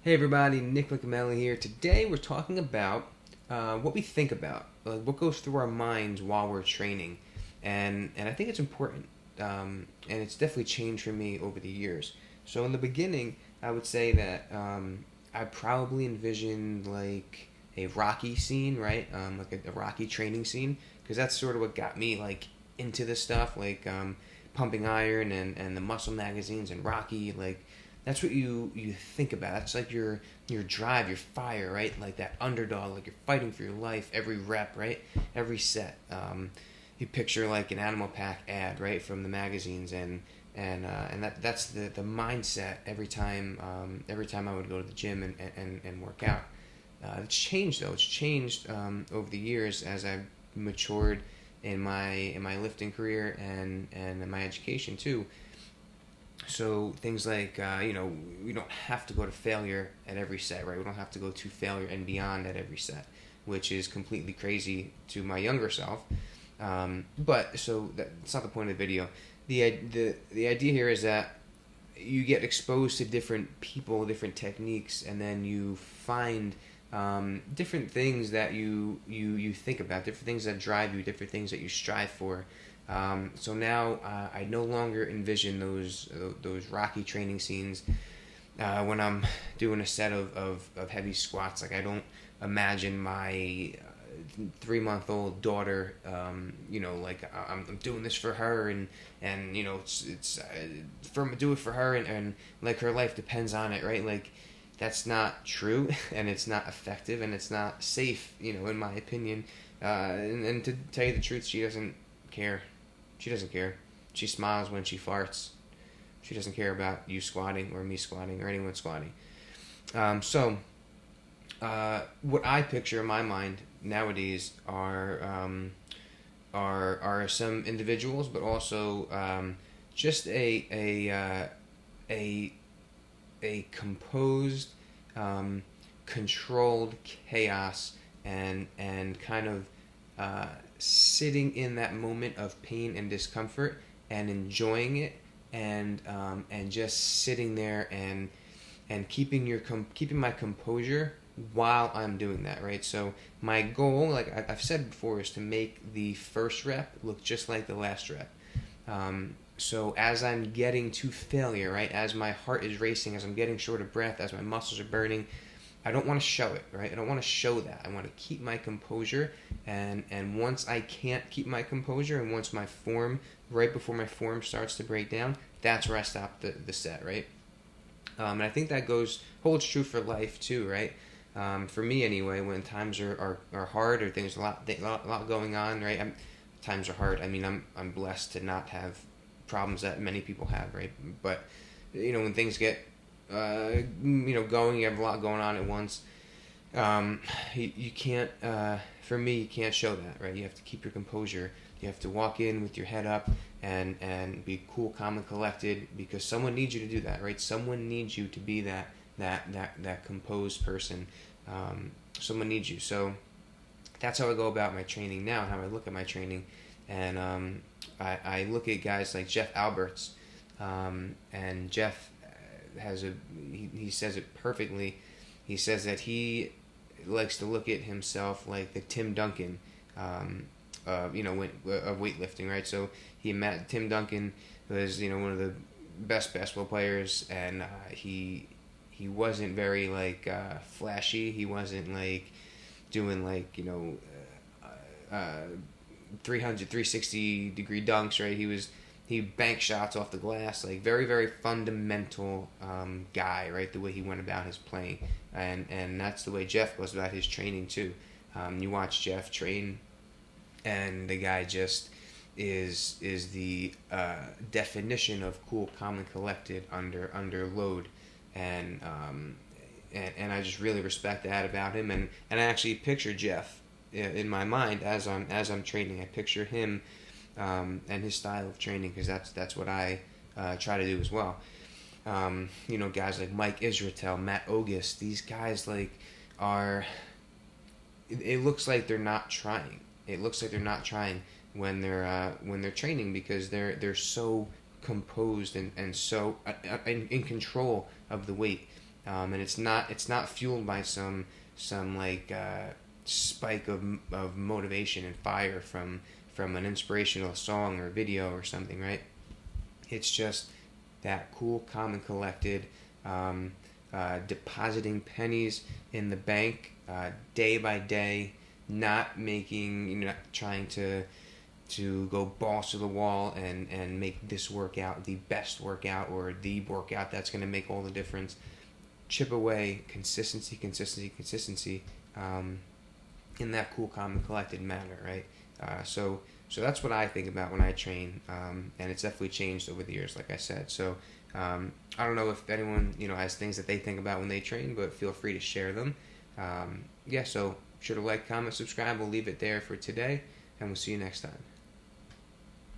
Hey everybody, Licameli here. Today we're talking about what we think about, like what goes through our minds while we're training, and I think it's important, and it's definitely changed for me over the years. So in the beginning, I would say that I probably envisioned like a Rocky scene, right? Like a Rocky training scene, because that's sort of what got me like into this stuff, like Pumping Iron and the Muscle magazines and Rocky, like that's what you think about. That's like your drive, your fire, right? Like that underdog, like you're fighting for your life every rep, right? Every set. You picture like an Animal Pack ad, right, from the magazines, and that's the mindset every time I would go to the gym and work out. It's changed though. It's changed over the years as I've matured in my lifting career and in my education too. So things like we don't have to go to failure at every set, right? We don't have to go to failure and beyond at every set, which is completely crazy to my younger self. But so that's not the point of the video. The idea here is that you get exposed to different people, different techniques, and then you find different things that you think about, different things that drive you, different things that you strive for. So now I no longer envision those Rocky training scenes when I'm doing a set of heavy squats. Like I don't imagine my 3-month-old daughter, like I'm doing this for her, and it's do it for her, and like her life depends on it, right? Like that's not true, and it's not effective, and it's not safe, in my opinion. And to tell you the truth, she doesn't care. She doesn't care. She smiles when she farts. She doesn't care about you squatting or me squatting or anyone squatting. So what I picture in my mind nowadays are some individuals, but also just a composed, controlled chaos, and kind of sitting in that moment of pain and discomfort and enjoying it, and just sitting there and keeping my composure while I'm doing that, right? So my goal, like I've said before, is to make the first rep look just like the last rep. So as I'm getting to failure, right, as my heart is racing, as I'm getting short of breath, as my muscles are burning, I don't want to show it, right? I don't want to show that. I want to keep my composure, and once I can't keep my composure, and once my form, right before my form starts to break down, that's where I stop the set, right? And I think that holds true for life too, right? For me anyway, when times are hard, or things a lot going on, right? Times are hard. I mean, I'm blessed to not have problems that many people have, right? But when things get going, you have a lot going on at once. You can't. For me, you can't show that, right? You have to keep your composure. You have to walk in with your head up and be cool, calm, and collected, because someone needs you to do that, right? Someone needs you to be that composed person. Someone needs you. So that's how I go about my training now, and how I look at my training. And I look at guys like Jeff Alberts, and Jeff he says it perfectly. He says that he likes to look at himself like the Tim Duncan, of weightlifting, right? So Tim Duncan was one of the best basketball players, and he wasn't very like flashy. He wasn't like doing like 360 degree dunks, right? He banked shots off the glass, like very, very fundamental guy, right? The way he went about his playing, and that's the way Jeff goes about his training too. You watch Jeff train, and the guy just is the definition of cool, calm, and collected under load, and I just really respect that about him, and I actually picture Jeff in my mind as I'm training. I picture him and his style of training, because that's what I try to do as well. Guys like Mike Israetel, Matt Ogus, these guys like are. It looks like they're not trying. It looks like they're not trying when they're training, because they're so composed and so in control of the weight. and it's not fueled by some like spike of motivation and fire from an inspirational song or video or something, right? It's just that cool, calm, and collected, depositing pennies in the bank day by day, not making, not trying to go balls to the wall and make this workout the best workout or the workout that's going to make all the difference. Chip away, consistency, in that cool, calm, and collected manner, right? So that's what I think about when I train, and it's definitely changed over the years, like I said. So I don't know if anyone has things that they think about when they train, but feel free to share them. So sure to like, comment, subscribe. We'll leave it there for today, and we'll see you next time.